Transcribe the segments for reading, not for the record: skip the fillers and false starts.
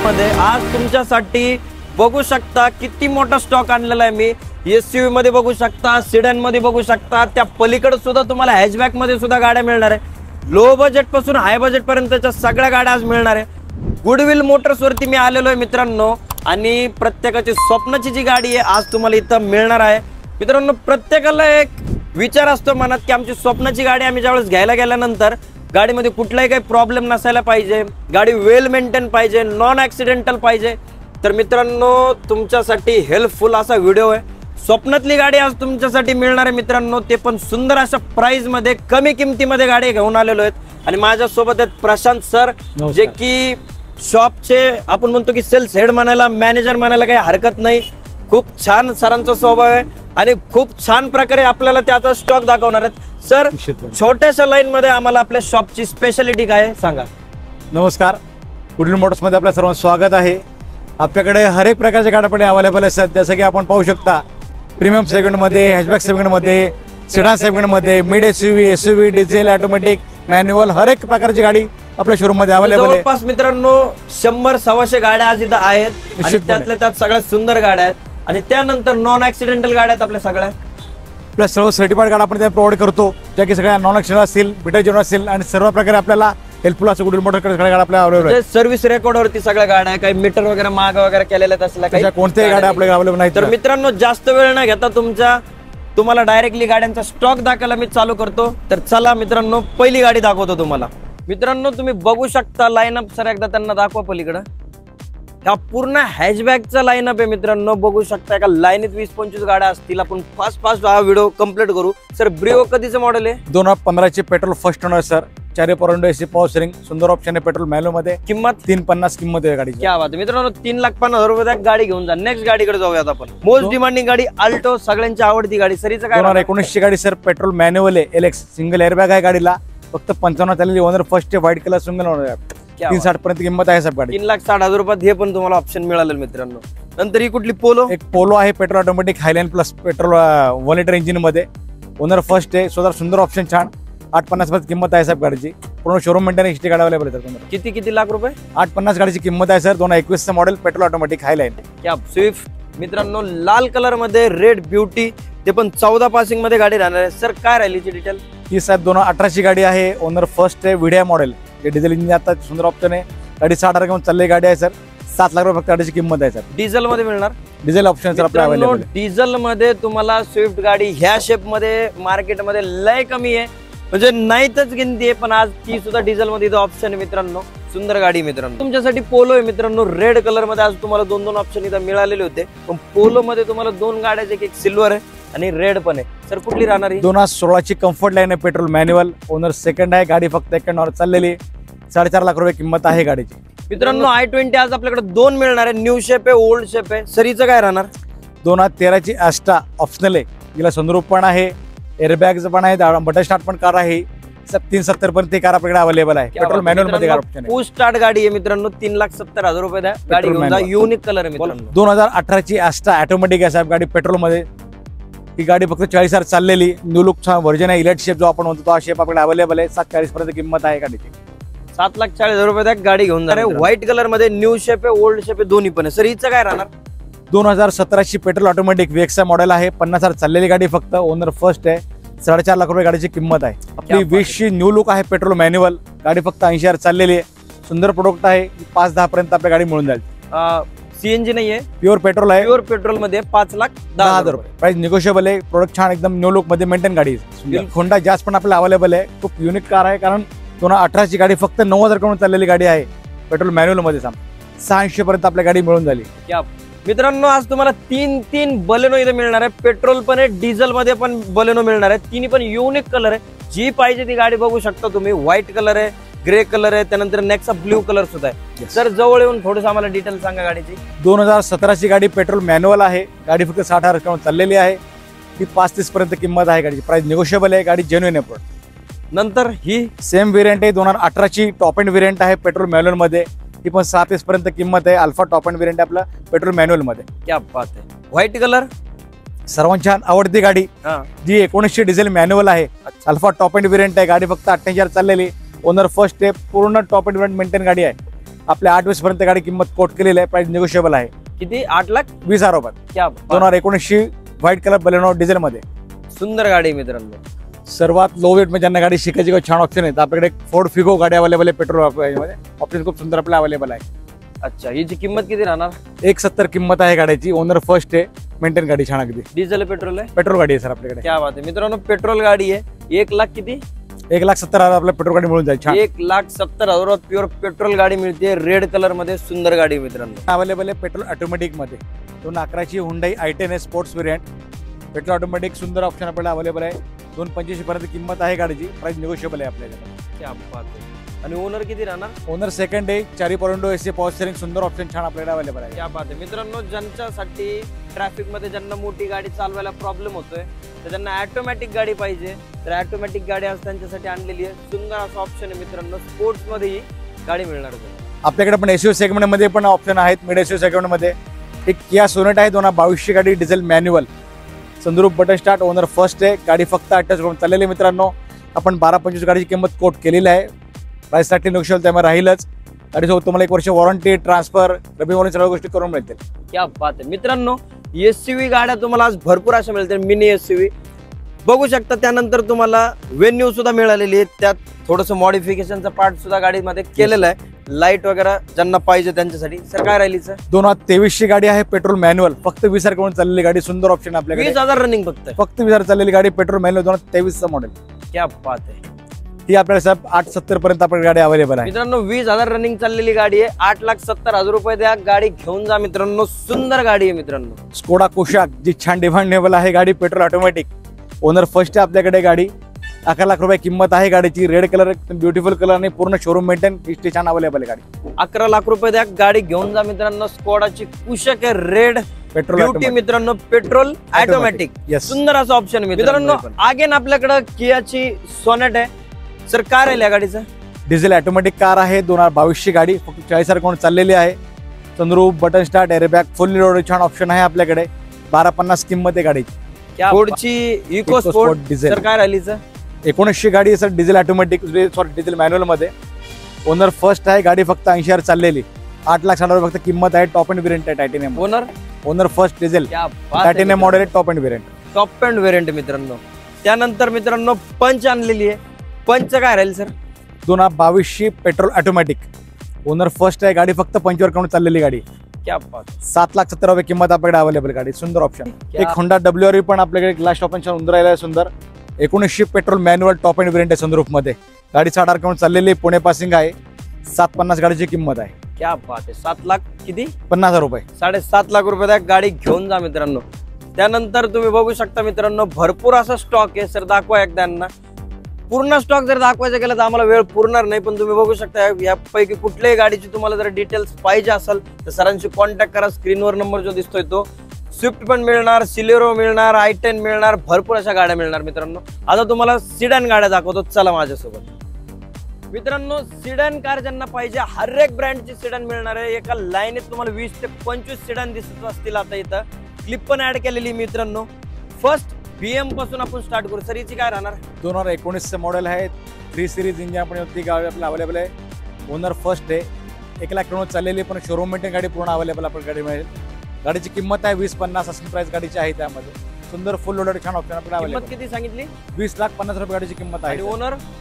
मध्ये आज तुमच्यासाठी बघू शकता किती मोठा स्टॉक आणलेला आहे मी। एसयूव्ही मध्ये बघू शकता, सिडन मध्ये बघू शकता, त्या पलीकडे सुद्धा तुम्हाला हॅचबॅक मध्ये सुद्धा गाड्या मिळणार आहे। लो बजेट पासून हाय बजेट पर्यंतच्या सगळ्या गाड्या आज मिळणार आहे। गुडविल मोटर्स वरती मी आलेलो आहे मित्रांनो, आणि प्रत्येकाची स्वप्नाची जी गाडी आहे आज तुम्हाला इथं मिळणार आहे। मित्रांनो, प्रत्येकाला एक विचार असतो मनात की आमची स्वप्नाची गाडी आम्ही ज्यावेळेस घ्यायला गेल्यानंतर गाडीमध्ये कुठलाही काही प्रॉब्लेम नसायला पाहिजे, गाडी वेल मेंटेन पाहिजे, नॉन ऍक्सिडेंटल पाहिजे। तर मित्रांनो, तुमच्यासाठी हेल्पफुल असा व्हिडिओ आहे। स्वप्नातली गाडी आज तुमच्यासाठी मिळणार आहे मित्रांनो, ते पण सुंदर अशा प्राइस मध्ये, कमी किमतीमध्ये गाडी घेऊन आलेलो आहेत। आणि माझ्या सोबत आहेत प्रशांत सर, जे की शॉपचे आपण म्हणतो की सेल्स हेड म्हणायला, मॅनेजर म्हणायला काही हरकत नाही। खूप छान सरांचा स्वभाव आहे आणि खूप छान प्रकारे आपल्याला त्याचा स्टॉक दाखवणार आहेत। सर, छोट्याशा लाईन मध्ये आम्हाला आपल्या शॉपची स्पेशालिटी काय आहे सांगा। नमस्कार, गुडविल मोटर्स मध्ये आपल्या सर्वांचं स्वागत आहे। आपल्याकडे हर एक प्रकारचे गाड्या अवेलेबल असतात, जसं की आपण पाहू शकता प्रीमियम सेगमेंटमध्ये, हॅचबॅक सेगमेंटमध्ये, सिडान सेगमेंटमध्ये, mid SUV, diesel, automatic, manual, हर एक प्रकारची गाडी आपल्या शोरूम मध्ये अवेलेबल आहे। जवळपास मित्रांनो 100-125 गाड्या आज इथं आहेत आणि त्यातल्या त्यात सगळ्यात सुंदर गाड्या आहेत आणि त्यानंतर नॉन ऍक्सिडेंटल गाड्या आहेत आपल्या सगळ्या। प्लस सर्व सर्टिफाईड गाड्या आपण प्रोव्हाइड करतो, ज्या की सगळ्या नॉन ऍक्सिडेंटल असतील, बिटर जेवण असतील आणि सर्व प्रकारे आपल्याला हेल्पफुल असं गुडविल मोटर्स सगळ्या गाड्या आपल्या अवेलेबल आहेत। सर्व्हिस रेकॉर्ड वरती सगळ्या गाड्या आहे, काही मीटर वगैरे माग वगैरे केलेल्या असल्या काही कोणत्याही गाड्या आपल्या अवेलेबल नाही। तर मित्रांनो, जास्त वेळ न घेता तुम्हाला डायरेक्टली गाड्यांचा स्टॉक दाखवायला मी चालू करतो। तर चला मित्रांनो, पहिली गाडी दाखवतो तुम्हाला। मित्रांनो, तुम्ही बघू शकता लाईनअप, सर एकदा त्यांना दाखवा पलीकडे। हा पूर्ण हॅचबॅकचा लाईनअप आहे मित्रांनो, बघू शकता एका लाईनीत 20-25 गाड्या असतील। आपण फास्ट हा व्हिडिओ कंप्लीट करू। सर, ब्रिओ कधीचं मॉडेल आहे? 2015 चे petrol first owner sir, 4 point AC power steering, सुंदर ऑप्शन आहे पेट्रोल मॅन्युअल मध्ये। किंमत 350 किंमत आहे गाडीची। क्या बात आहे मित्रांनो, 3,50,000 रुपयात गाडी घेऊन जा। नेक्स्ट गाडीकडे जाऊयात आपण। मोस्ट डिमांडिंग गाडी अल्टो, सगळ्यांची आवडती गाडी। सरीचं काय? 2019 ची गाडी सर, पेट्रोल मॅन्युअल आहे, एलएक्स, सिंगल एअरबॅग आहे गाडीला, फक्त 55 चाललेली, ओनर फर्स्ट आहे, व्हाईट कलर सिंगल ओनर आहे। 360 पर्यंत किंमत आहे सब गाडी। 3,60,000 रुपयात हे पण तुम्हाला ऑप्शन मिळालं मित्रांनो। नंतर ही कुठली? पोलो। एक पोलो आहे, petrol automatic, highline plus petrol 1 litre engine मध्ये, ओनर फर्स्ट आहे, सुंदर ऑप्शन, छान। 850 पर्यंत किंमत आहे सब गाडीची। पूर्ण शोरूम मेंटेन गाडी अवेलेबल आहे सर। किती लाख रुपये? 850 गाडीची किंमत आहे सर। 2021 चं मॉडेल, पेट्रोल ऑटोमॅटिक, हायलाईन। क्या स्विफ्ट मित्रांनो, लाल कलर मध्ये, रेड ब्युटी, ते पण 14 पासिंग मध्ये गाडी राहणार आहे। सर, काय राहिलीची डिटेल? ही साहेब 2018 ची गाडी आहे, ओनर फर्स्ट आहे, व्हिडिओ मॉडेल, जे डिझेल इंजिन आता सुंदर ऑप्शन आहे। गाडी 60,000 घेऊन चालली गाडी आहे सर। 7 लाख रुपये फक्त गाडीची किंमत आहे सर। डिझेल मध्ये मिळणार? डिझेल ऑप्शन सर आपल्या अवेलेबल। डिझेल मध्ये तुम्हाला स्विफ्ट गाडी ह्या शेप मध्ये मार्केटमध्ये लय कमी आहे, म्हणजे नाहीतच गिनती आहे, पण आज ती सुद्धा डिझेल मध्ये ऑप्शन आहे मित्रांनो। सुंदर गाडी मित्रांनो। तुमच्यासाठी पोलो आहे मित्रांनो, रेड कलर मध्ये। आज तुम्हाला 2 ऑप्शन इथं मिळालेले होते, पण पोलो मध्ये तुम्हाला 2 गाड्या, एक सिल्वर आहे आणि रेड पण आहे। सर, कुठली राहणार? 2016 ची कम्फर्ट लाईन आहे, पेट्रोल मॅन्युअल, ओनर सेकंड आहे, गाडी फक्त 1 चाललेली, 4.5 लाख रुपये किंमत आहे गाडीची मित्रांनो। i20 आज आपल्याकडे 2 मिळणार आहे, न्यू शेप आहे, ओल्ड शेप आहे। सरीचं काय राहणार? 2013 ची आस्टा ऑप्शनल आहे, तिला सनरूफ पण आहे, एअरबॅग पण आहे, बटन स्टार्ट पण कार आहे। 370 पर्यंत कार आपल्याकडे अवेलेबल आहे, पेट्रोल मॅन्युअल मध्ये ऑप्शन आहे। पुश स्टार्ट गाडी आहे मित्रांनो, 3,70,000 रुपये द्या, गाडी घेऊन जा। युनिक कलर आहे मित्रांनो। 2018 ची आस्टा ऑटोमॅटिक आहे साहेब, गाडी पेट्रोल मध्ये। ही गाडी फक्त 40,000 चाललेली, न्यू लुक व्हर्जन आहे, इलेक्ट शेप जो आपण म्हणतो तो शेप आपल्याकडे अवेलेबल आहे। 740 पर्यंत किंमत आहे गाडीची। 7,40,000 रुपये द्या, गाडी घेऊन जा। व्हाईट कलर मध्ये, न्यू शेप आहे, ओल्ड शेप आहे, दोन्ही पण आहे। सर, हिचं काय राहणार? 2017 ची पेट्रोल ऑटोमॅटिक वेक्सा मॉडेल आहे, 50,000 चाललेली गाडी, फक्त ओनर फर्स्ट आहे, 4.5 लाख रुपये गाडीची किंमत आहे। आपली 20 ची न्यू लुक आहे, पेट्रोल मॅन्युअल, गाडी फक्त 80,000 चाललेली आहे, सुंदर प्रोडक्ट आहे। 5-10 पर्यंत आपल्या गाडी मिळून जाईल। सीएनजी नाहीये, प्युअर पेट्रोल आहे, प्युअर पेट्रोल मध्ये 5,10,000 रुपये। प्राइस निगोशिएबल आहे, प्रोडक्ट छान एकदम न्यू लुक मध्ये मेंटेन गाडी आहे। होंडा जाज पण आपल्याला अवेलेबल आहे, खूप युनिक कार आहे, कारण 2018 ची गाडी फक्त 90,000 कडून चाललेली गाडी आहे, पेट्रोल मॅन्युअल मध्ये। 680 पर्यंत आपल्या गाडी मिळून झाली। मित्रांनो, आज तुम्हाला 3 बलेनो इथे मिळणार आहे, पेट्रोल पण आहे, डिझेल मध्ये पण बलेनो मिळणार आहे। तिन्ही पण युनिक कलर आहे, जी पाहिजे ती गाडी बघू शकता तुम्ही। व्हाईट कलर आहे, ग्रे कलर आहे, त्यानंतर नेक्स्ट ब्ल्यू कलर सुद्धा आहे। सर, जवळ येऊन थोडंसं आम्हाला डिटेल सांगा गाडीची। 2017 ची गाडी, पेट्रोल मॅन्युअल आहे, गाडी फक्त 60,000 कडून चाललेली आहे, ती 35-30 पर्यंत किंमत आहे गाडीची। प्राइस निगोशिएबल आहे, गाडी जेन्युइन आहे प्रोडक्ट। नंतर ही सेम व्हेरियंट आहे, 2018 ची टॉप एंड व्हेरियंट आहे, पेट्रोल मॅन्युअल मध्ये, ती पण 6-30 पर्यंत किंमत आहे। अल्फा टॉप एंड व्हेरियंट आपला पेट्रोल मॅन्युअल मध्ये। क्या बात आहे, व्हाईट कलर, सर्वांची आवडती गाडी, जी 1900 डिझेल मॅन्युअल आहे, अल्फा टॉप एंड व्हेरियंट आहे, गाडी फक्त 88,000 चाललेली, ओनर फर्स्ट आहे, पूर्ण टॉप एंड व्हेरियंट मेंटेन गाडी आहे। आपल्या 8-20 पर्यंत गाडी किंमत कोट केलेली आहे, प्राइस निगोशिएबल आहे. किती 8,20,000 रुपयात क्या 2019 व्हाईट कलर बलेनो डिझेल मध्ये. सुंदर गाडी आहे मित्रांनो. सर्वात लो वेट मध्ये ज्यांना गाडी शिकायची किंवा छान ऑप्शन आहे तर आपल्याकडे फोर्ड फिगो गाडी अवेलेबल आहे. पेट्रोल ऑप्शन खूप सुंदर आपल्याला अवेलेबल आहे. अच्छा, हिची किंमत किती राहणार? 170 किंमत आहे गाडीची. ओनर फर्स्ट आहे, मेंटेन गाडी छान अगदी. डिझेल पेट्रोल आहे? पेट्रोल गाडी आहे सर आपल्याकडे. क्या बात आहे मित्रांनो, पेट्रोल गाडी आहे. 1,00,000 किती? 1,70,000 आपल्या पेट्रोल गाडी मिळून जाईल. 1,70,000 प्युअर पेट्रोल गाडी मिळते रेड कलर मध्ये. सुंदर गाडी आहे मित्रांनो. अवेलेबल आहे पेट्रोल ऑटोमॅटिक मध्ये. 2011ची Hyundai i10 sports variant petrol automatic सुंदर ऑप्शन आपल्याला अवेलेबल आहे. 2,25,000 पर्यंत किंमत आहे गाडीची. प्राइस निगोशिएबल आहे आपल्याकडे. क्या बात आहे. आणि ओनर किती राहणार? ओनर सेकंड आहे. 4 एसी पॉवर स्टीअरिंग सुंदर ऑप्शन छान आपल्याकडे अवेलेबल आहे. क्या बात आहे मित्रांनो, ज्यांच्यासाठी ट्रॅफिक मध्ये ज्यांना मोठी गाडी चालवायला प्रॉब्लेम होतोय तर त्यांना ऑटोमॅटिक गाडी पाहिजे तर ऑटोमॅटिक गाडी आज त्यांच्यासाठी आणलेली आहे. सुंदर असं ऑप्शन आहे मित्रांनो. स्पोर्ट्स मध्ये ही गाडी मिळणार आहे. आपल्याकडे पण एसयू सेगमेंट मध्ये पण ऑप्शन आहेत. मिड एसयू सेगमेंट मध्ये एक किया सोनेट आहे. 2022ची गाडी diesel manual संदूर button start. Owner first आहे. गाडी फक्त 28 करून चाललेली मित्रांनो. आपण 12-25 गाडीची किंमत कोट केलेली आहे. प्राइस साठी निगोशिएबल त्यामुळे राहीलच. गाडीसोबत तुम्हाला 1 वर्ष वॉरंटी, ट्रान्सफर, रबी वॉरंटी सगळ्या गोष्टी करून मिळतील. क्या बात आहे मित्रांनो, एसयूव्ही गाड्या तुम्हाला आज भरपूर अशा मिळतील. मिनी एसयूव्ही बघू शकता. त्यानंतर तुम्हाला वेन्यू सुद्धा मिळालेली आहे. त्यात थोडंसं मॉडिफिकेशनचा पार्ट सुद्धा गाडीमध्ये केलेला आहे. लाईट वगैरे ज्यांना पाहिजे त्यांच्यासाठी. सर काय राहिलीच? 2023ची गाडी आहे. पेट्रोल मॅन्युअल फक्त 20,000 करून चाललेली गाडी. सुंदर ऑप्शन आपल्याकडे. 20,000 रनिंग फक्त 20,000 चाललेली गाडी. पेट्रोल मॅन्युअल 2023चं मॉडेल. क्या बात आहे. ही आपल्याला साहेब 870 पर्यंत आपली गाडी अवेलेबल आहे मित्रांनो. 20,000 रनिंग चाललेली गाडी आहे. 8,70,000 रुपये द्या, गाडी घेऊन जा मित्रांनो. सुंदर गाडी आहे मित्रांनो. स्कोडा कोशाक जी छान डिमांडेबल आहे गाडी. Petrol automatic. ओनर फर्स्ट आहे आपल्याकडे. गाडी 11,00,000 रुपये किंमत आहे गाडीची. रेड कलर ब्युटिफुल कलर आणि पूर्ण शोरूम मेंटेन. हिस्ट्री छान अवेलेबल आहे गाडी. 11,00,000 रुपये द्या, गाडी घेऊन जा मित्रांनो. स्कोडाची कुशक आहे रेड पेट्रोल ब्युटी मित्रांनो. Petrol automatic. सुंदर असं ऑप्शन मित्रांनो. आगेन आपल्याकडे कियाची सोनेट आहे. सर काय राहील या गाडीचं? डिझेल ऑटोमॅटिक कार आहे. 2022ची गाडी फक्त 40,000 कोण चाललेली आहे. Sunroof, button start, airbag, fully loaded छान ऑप्शन आहे आपल्याकडे. 1250 किंमत आहे गाडीची. फोर्डची इको स्पोर्ट डिझेल. सर काय राहिलीच? 1900 गाडी sir diesel automatic sorry diesel manual मध्ये. ओनर फर्स्ट आहे. गाडी फक्त 80,000 चाललेली. 8,60,000 फक्त किंमत आहे. टॉप एंड व्हेरियंट आहे. Titanium. Owner first diesel titanium model आहे. Top end variant. Top end variant मित्रांनो. त्यानंतर मित्रांनो पंच आणलेली आहे. पंच काय राहील सर? 2022ची पेट्रोल ऑटोमॅटिक. ओनर फर्स्ट आहे. गाडी फक्त 25,000 करून चाललेली गाडी. क्या बात. 7,70,000 रुपये किंमत आपल्याकडे अवेलेबल गाडी. सुंदर ऑप्शन. एक होंडा WRV पण आपल्याकडे ग्लास टॉप छान उंदर राहिला आहे. सुंदर 1900 petrol manual top end variant आहे सनरूफ मध्ये. गाडी 60,000 करून चाललेली. पुणे पासिंग आहे. 750 गाडीची किंमत आहे. क्या बात आहे. 7,00,000 किती? 50,000 रुपये. 7.5 रुपये द्या, गाडी घेऊन जा मित्रांनो. त्यानंतर तुम्ही बघू शकता मित्रांनो भरपूर असा स्टॉक आहे. सर दाखवा एकदा यांना. पूर्ण स्टॉक जर दाखवायचं गेलं तर आम्हाला वेळ पुरणार नाही. पण तुम्ही बघू शकता यापैकी कुठल्याही गाडीची तुम्हाला जर डिटेल्स पाहिजे असेल तर सरांशी कॉन्टॅक्ट करा. स्क्रीनवर नंबर जो दिसतोय तो. स्विफ्ट पण मिळणार, सिलेरो मिळणार, i10 मिळणार, भरपूर अशा गाड्या मिळणार मित्रांनो. आता तुम्हाला सिडॅन गाड्या दाखवतो. चला माझ्यासोबत मित्रांनो. सिडॅन कार ज्यांना पाहिजे हर एक ब्रँडची सिडॅन मिळणार आहे. एका लाईनीत तुम्हाला 20 ते 25 सिडॅन दिसत असतील. आता इथं क्लिप पण ऍड केलेली मित्रांनो. फर्स्ट BM पासून आपण स्टार्ट करू. सर हिची काय राहणार? 2019 मॉडेल आहे. 3 सिरीज इंजिन आपण गाडी आपल्याला अवेलेबल आहे. ओनर फर्स्ट आहे. 1,00,000 करून चाललेली पण शोरूम मेंटेन गाडी पूर्ण अवेलेबल आपण गाडी मिळेल. गाडीची किंमत आहे 20,50 असं प्राइस गाडीची आहे. त्यामध्ये सुंदर फुल लोडेड छान ऑप्शन आपल्याला किंमत किती सांगितली? 20,50,000 रुपये गाडीची किंमत आहे.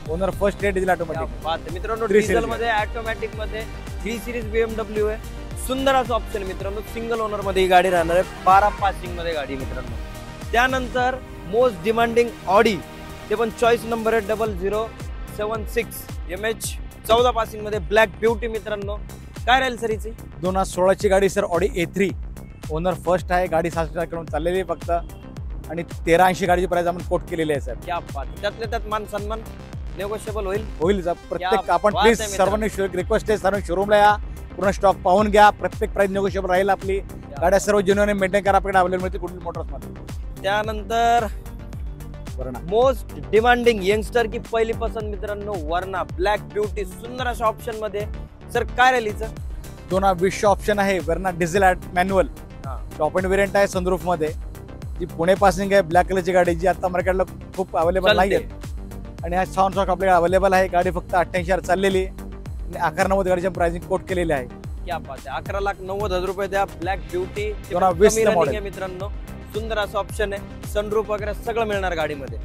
ओनर फर्स्ट आहे. Diesel automatic. मित्रांनो डिझेल मध्ये ऑटोमॅटिक मध्ये 3 सिरीज BMW आहे. सुंदर असं ऑप्शन मित्रांनो. सिंगल ओनर मध्ये ही गाडी राहणार आहे. 12 पासिंग मध्ये गाडी मित्रांनो. त्यानंतर मोस्ट डिमांडिंग ऑडी, ते पण चॉईस नंबर आहे 0076 MH 14 पासिंग मध्ये ब्लॅक ब्युटी मित्रांनो. काय राहील सर हिची? 2016ची गाडी sir Audi A3. Owner first आहे. गाडी 60,000 करून चाललेली आहे फक्त. आणि 1380 गाडीची प्राइस आपण कोट केलेली आहे सर. क्या बात. त्यातल्या त्यात मान सन्मान नेगोशिएबल होईल. प्रत्येक आपण प्लीज सर्वांनी रिक्वेस्ट आहे सर्व शोरूमला या. पूर्ण स्टॉक पाहून घ्या. प्रत्येक प्राइस नेगोशिएबल राहील. आपली गाड्या सर्व जेन्युइन मेंटेन करा. आपल्याकडे अवेलेबल मिळते कुठली मोटर्स मध्ये. त्यानंतर मोस्ट डिमांडिंग यंगस्टर की पहिली पसंत मित्रांनो वर्ना ब्लॅक ब्युटी. सुंदर अशा ऑप्शन मध्ये. सर काय राहील हिचं? 2020 ऑप्शन आहे. Verna diesel manual top end variant आहे सनरूफ मध्ये. जी पुणे पासिंग आहे. ब्लॅक कलरची गाडी जी आता मार्केटला खूप अवेलेबल नाही आहे. आणि हा छान स्टॉक आपल्याकडे अवेलेबल आहे. गाडी फक्त 88,000 चाललेली. आणि 11,90 गाडीच्या प्राइसिंग कोट केलेली आहे. क्या बात आहे. 11,90,000 रुपये द्या. ब्लॅक ब्युटी 2020 चं model. मित्रांनो, सुंदर असं ऑप्शन आहे. सनरूफ वगैरे सगळं मिळणार गाडीमध्ये.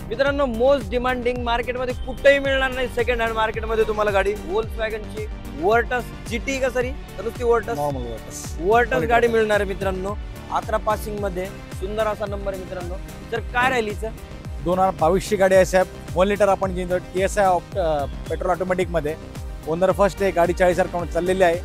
मित्रांनो, मोस्ट डिमांडिंग मार्केटमध्ये कुठेही मिळणार नाही सेकंड हँड मार्केटमध्ये तुम्हाला गाडी. Volkswagenची वर्टस GT का सरी नुसती वर्टस गाडी मिळणार आहे मित्रांनो. 11 पासिंग मध्ये सुंदर असा नंबर आहे मित्रांनो. तर काय राहिली 2022 ची गाडी आहे साहेब. 1 लिटर आपण घेतो TSI पेट्रोल ऑटोमॅटिक मध्ये. ओनर फर्स्ट आहे. गाडी 40,000 काउंट चाललेली आहे.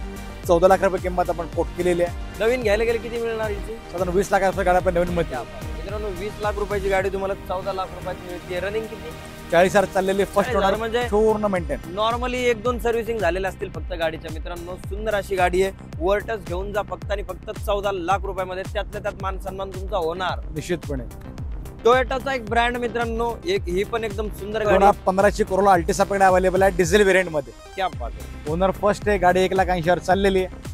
14 लाख रुपये किंमत आपण कोट केलेली आहे. नवीन घ्यायला गेले किती मिळणार याची? साधारण 20 लाख रुपये गाडी आपण नवीन मध्ये. मित्रांनो, 20 लाख रुपयाची गाडी तुम्हाला 14 लाख रुपयात मिळते. रनिंग किती? 40,000 चाललेली फर्स्ट ओनर म्हणजे पूर्ण मेंटेन. नॉर्मली 1-2 सर्व्हिसिंग झालेल्या असतील फक्त गाडीच्या. मित्रांनो, सुंदर अशी गाडी आहे. वर्टस घेऊन जा फक्त आणि फक्त 14 लाख रुपयामध्ये. त्यातल्या त्यात मान सन्मान तुमचा होणार निश्चितपणे. टोयोटाचा एक ब्रँड मित्रांनो, ही पण एकदम सुंदर गाडी. 2015 ची कोरोला अल्टिस आपल्याकडे अवेलेबल आहे डिझेल व्हेरियंट मध्ये. क्या बात आहे. ओनर फर्स्ट आहे. गाडी 1,80,000 चाललेली आहे.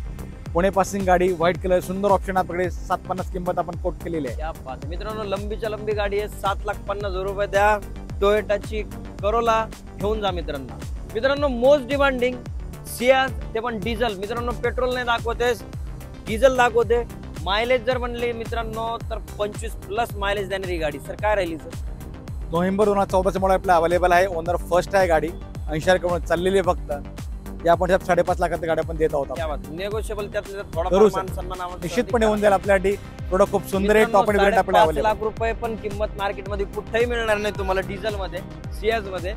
पुणे पासिंग गाडी, व्हाईट कलर, सुंदर ऑप्शन आपल्याकडे. 750 किंमत आपण कोट केलेली आहे. क्या बात आहे. मित्रांनो, लंबीच्या लंबी गाडी आहे. 7,50,000 रुपये द्या. टोयोटाची करोला घेऊन जा मित्रांनो. मोस्ट डिमांडिंग सियाज, ते पण डिझेल. मित्रांनो, पेट्रोल नाही दाखवते, डिझेल दाखवते. मायलेज जर म्हणले मित्रांनो तर 25+ मायलेज देणारी गाडी. सर काय राहिली सर? नोव्हेंबर 2014 मॉडेल आपला अवेलेबल आहे. ओनर फर्स्ट आहे. गाडी 80,000 किलोमीटर चाललेली आहे फक्त. या आपण 5.5 लाखात गाडी आपण देत आहोत. नेगोशिएबल त्यातल्या थोडा करू सर. मान सन्मान निश्चितपणे होऊन जाईल आपल्यासाठी. प्रोडक्ट खूप सुंदर आहे. टॉप एंड व्हेरियंट आपल्याला 5 अवेलेबल. लाख रुपये पण किंमत मार्केटमध्ये कुठेही मिळणार नाही तुम्हाला डिझेल मध्ये, सियाज मध्ये.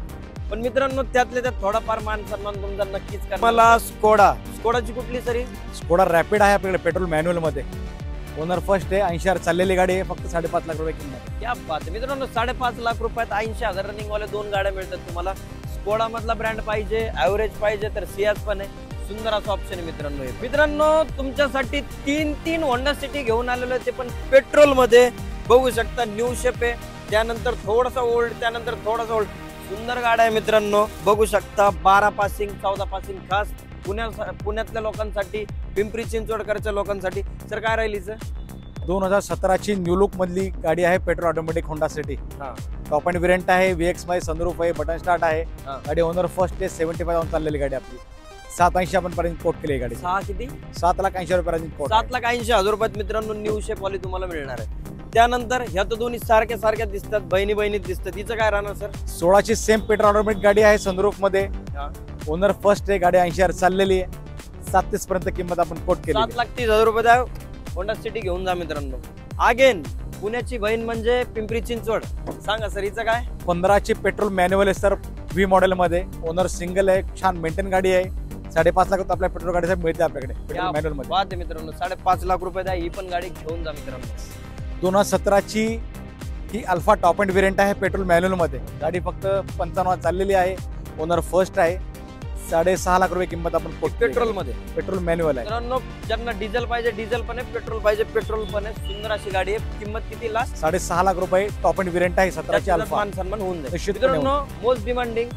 पण मित्रांनो, त्यातल्या त्यात थोडाफार मान सन्मान तुमचा नक्कीच करा. मला स्कोडाची कुठली सरी? स्कोडा रॅपिड आहे आपल्याकडे पेट्रोल मॅन्युअल मध्ये. ओनर फर्स्ट आहे. 80,000 चाललेली गाडी आहे. फक्त 5.5 लाख रुपये किंमत. क्या बात आहे. मित्रांनो, 5.5 लाख रुपयात 80,000 रनिंग वाले 2 गाड्या मिळतात तुम्हाला. स्कोडा मधला ब्रँड पाहिजे, ऍव्हरेज पाहिजे तर सियाज पण आहे. सुंदर असं ऑप्शन आहे मित्रांनो, तुमच्यासाठी 3 होंडा सिटी घेऊन आलेलो आहे. ते पण पेट्रोल मध्ये. बघू शकता न्यू शेप आहे, त्यानंतर थोडासा ओल्ड, त्यानंतर थोडासा ओल्ड. सुंदर गाड्या आहे मित्रांनो. बघू शकता 12 पासिंग 14 पासिंग खास पुण्यातल्या लोकांसाठी, पिंपरी चिंचवडकरच्या लोकांसाठी. सर काय राहिली सर? 2017 ची न्यू लुक मधली गाडी आहे petrol automatic Honda city. Top end variant आहे. VX मध्ये सनरूफ आहे, बटन स्टार्ट आहे. गाडी ओनर फर्स्ट आहे. 75,000 चाललेली गाडी आपली. 780 आपण पर्यंत कोट केली गाडी. 7,80,000 रुपये कोट. 7,80,000 रुपयात मित्रांनो न्यू शेप वाली तुम्हाला मिळणार आहे. त्यानंतर ह्या तर दोन्ही सारख्या दिसतात, बहिणी दिसतात. तिचं काय राहणार सर? 16 ची सेम पेट्रोल ऑटोमॅटिक गाडी आहे सनरूफ मध्ये. ओनर फर्स्ट आहे. गाडी 80,000 चाललेली आहे. 37 पर्यंत किंमत आपण कोट केली. 7,30,000 रुपये द्या. होंडा सिटी घेऊन जा मित्रांनो. अगेन पुण्याची बहीण म्हणजे पिंपरी चिंचवड. सांगा सर हिचं काय? 15 ची पेट्रोल मॅन्युअल आहे सर, V मॉडेल मध्ये. ओनर सिंगल आहे. छान मेंटेन गाडी आहे. 5.5 लाख आपल्या पेट्रोल गाडी मिळते आपल्याकडे पेट्रोल मॅन्युअल मध्ये. बात आहे मित्रांनो. 5.5 लाख रुपये द्या. ही पण गाडी घेऊन जा मित्रांनो. 2017 ची ही अल्फा टॉप एंड व्हेरियंट आहे पेट्रोल मॅन्युअल मध्ये. गाडी फक्त 55 चाललेली आहे. ओनर फर्स्ट आहे. 6.5 लाख रुपये किंमत आपण पेट्रोल मध्ये. पेट्रोल मॅन्युअल आहे. मित्रांनो, ज्यांना डिझेल पाहिजे डिझेल पण आहे, पेट्रोल पाहिजे पेट्रोल पण आहे. सुंदर अशी गाडी आहे. किंमत किती? लास्ट 6.5 लाख रुपये. टॉप एंड व्हेरियंट आहे. 17 ची अल्फा. मान सन्मान होऊन जाईल मित्रांनो. मोस्ट डिमांडिंग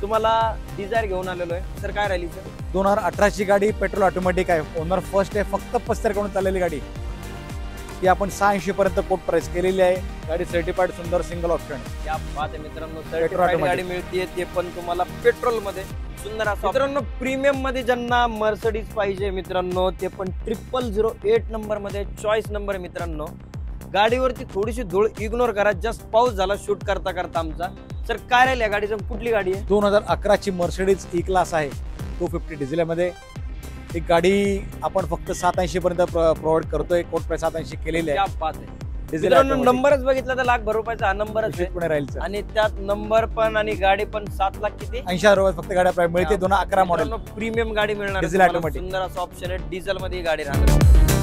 तुम्हाला डिझायर घेऊन आलेलो आहे. सर काय राहिली सर? 2018 ची गाडी पेट्रोल ऑटोमॅटिक आहे. ओनर फर्स्ट आहे. फक्त 75 कडून चाललेली गाडी. ती आपण 680 पर्यंत कोट प्राइस केलेली आहे. गाडी सर्टिफाईड सुंदर सिंगल ऑप्शन. या बात आहे मित्रांनो. सर्टिफाईड गाडी मिळते, ते पण तुम्हाला पेट्रोल मध्ये. सुंदर असं मित्रांनो. प्रीमियम मध्ये ज्यांना मर्सिडीज पाहिजे मित्रांनो, ते पण 0008 नंबर मध्ये चॉईस नंबर आहे मित्रांनो. गाडीवरती थोडीशी धूळ इग्नोर करा. जस्ट पाऊस झाला शूट करता आमचा. सर काय राहील या गाडीचं? कुठली गाडी आहे? 2011 ची मर्सिडीज E क्लास आहे. 250 डिझेल मध्ये. ही गाडी आपण फक्त 780 पर्यंत प्रोव्हाइड करतोय. कोट प्राइस 780 केलेली आहे. क्या बात आहे. नंबरच बघितला तर लाखभर रुपयाचा हा नंबरच राहील. आणि त्यात नंबर पण आणि गाडी पण 7 लाख किती? 80,000 रुपये फक्त गाडी प्राइस मिळते. 2011 मॉडेल प्रीमियम गाडी मिळणार. Diesel automatic. सुंदर असं ऑप्शन आहे. डिझेल मध्ये गाडी राहणार.